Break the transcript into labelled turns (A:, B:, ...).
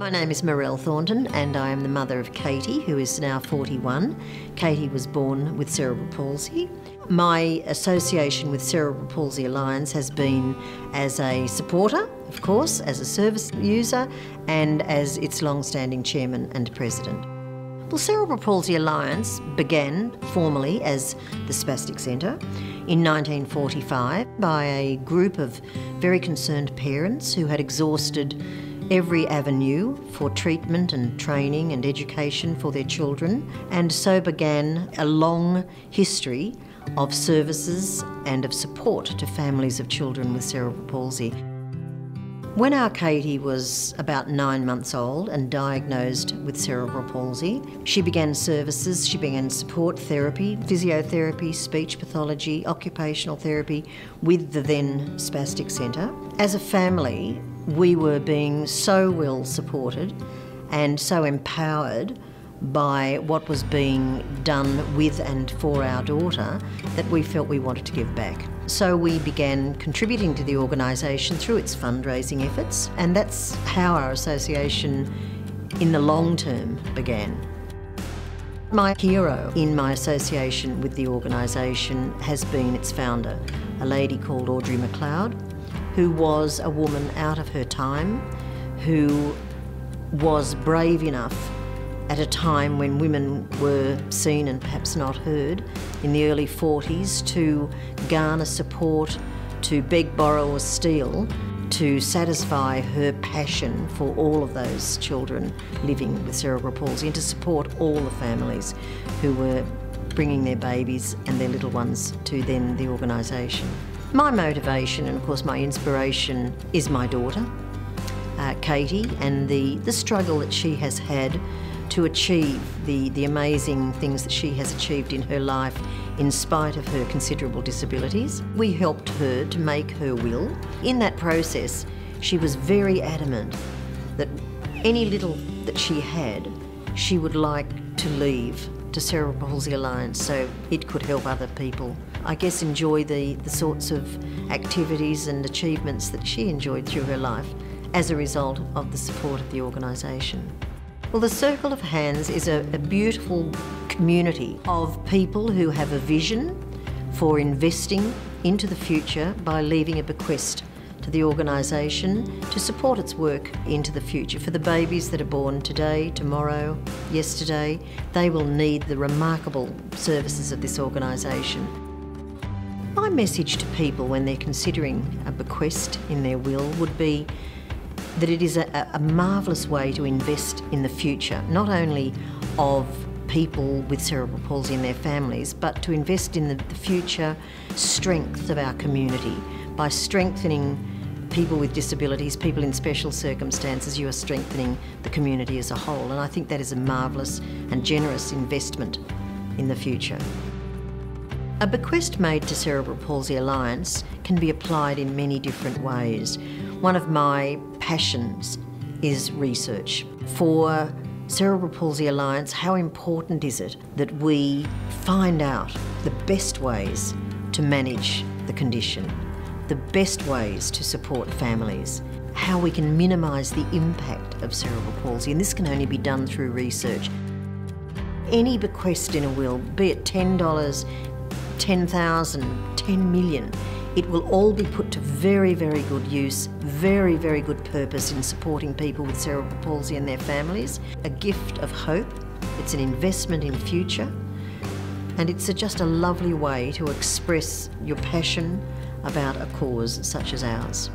A: My name is Marelle Thornton and I am the mother of Katie, who is now 41. Katie was born with cerebral palsy. My association with Cerebral Palsy Alliance has been as a supporter, of course, as a service user and as its long-standing chairman and president. Well, Cerebral Palsy Alliance began formally as the Spastic Centre in 1945 by a group of very concerned parents who had exhausted every avenue for treatment and training and education for their children, and so began a long history of services and of support to families of children with cerebral palsy. When our Katie was about 9 months old and diagnosed with cerebral palsy, she began services, she began support therapy, physiotherapy, speech pathology, occupational therapy with the then Spastic Centre. As a family, we were being so well supported and so empowered by what was being done with and for our daughter that we felt we wanted to give back. So we began contributing to the organisation through its fundraising efforts, and that's how our association in the long term began. My hero in my association with the organisation has been its founder, a lady called Audrey McLeod, who was a woman out of her time, who was brave enough at a time when women were seen and perhaps not heard, in the early 40s, to garner support, to beg, borrow or steal, to satisfy her passion for all of those children living with cerebral palsy and to support all the families who were bringing their babies and their little ones to then the organisation. My motivation and of course my inspiration is my daughter, Katie, and the struggle that she has had to achieve the amazing things that she has achieved in her life in spite of her considerable disabilities. We helped her to make her will. In that process, she was very adamant that any little that she had, she would like to leave to Cerebral Palsy Alliance so it could help other people. I guess enjoy the sorts of activities and achievements that she enjoyed through her life as a result of the support of the organisation. Well, the Circle of Hands is a beautiful community of people who have a vision for investing into the future by leaving a bequest to the organisation to support its work into the future. For the babies that are born today, tomorrow, yesterday, they will need the remarkable services of this organisation. My message to people when they're considering a bequest in their will would be that it is a marvellous way to invest in the future, not only of people with cerebral palsy and their families, but to invest in the future strength of our community. By strengthening people with disabilities, people in special circumstances, you are strengthening the community as a whole, and I think that is a marvellous and generous investment in the future. A bequest made to Cerebral Palsy Alliance can be applied in many different ways. One of my passions is research. For Cerebral Palsy Alliance, how important is it that we find out the best ways to manage the condition, the best ways to support families, how we can minimise the impact of cerebral palsy, and this can only be done through research. Any bequest in a will, be it $10, 10,000, 10 million, it will all be put to very, very good use, very, very good purpose in supporting people with cerebral palsy and their families. A gift of hope, it's an investment in future, and it's just a lovely way to express your passion about a cause such as ours.